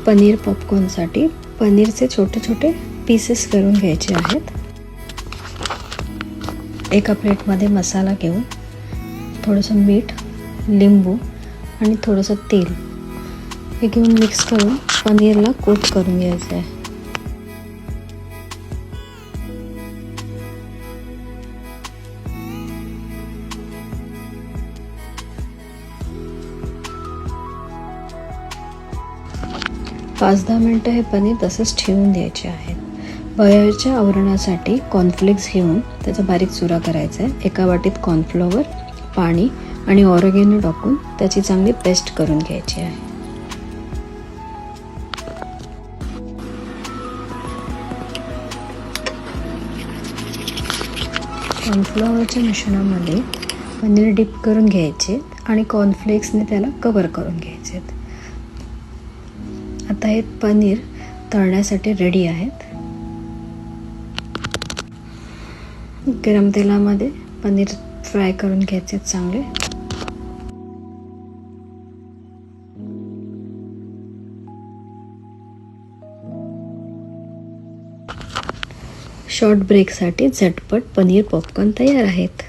पनीर पॉपकॉर्नसाठी पनीरचे छोटे छोटे पीसेस करून घ्यायचे आहेत। एका प्लेटमध्ये मसाला घेऊन थोडंसं मीठ, लिंबू आणि थोडंसं तेल हे घेऊन मिक्स करून पनीरला कोट करून घ्यायचं आहे। पाच 10 मिनिटं हे पनीर तसंच ठेवून द्यायचे आहेत। बाहेरच्या आवरणासाठी कॉर्नफ्लेक्स घेऊन त्याचा बारीक चुरा करायचा आहे। एका वाटीत कॉर्नफ्लॉवर, पाणी आणि ऑरेगॅनो टाकून त्याची चांगली पेस्ट करून घ्यायची आहे। कॉर्नफ्लॉवरच्या मिश्रणामध्ये पनीर डिप करून घ्यायचे आणि कॉर्नफ्लेक्सने त्याला कव्हर करून घ्यायचे। आता हे पनीर तळण्यासाठी रेडी आहेत। गरम तेलामध्ये पनीर फ्राय करून घ्यायचे चांगले। शॉर्ट ब्रेकसाठी झटपट पनीर पॉपकॉर्न तयार आहेत।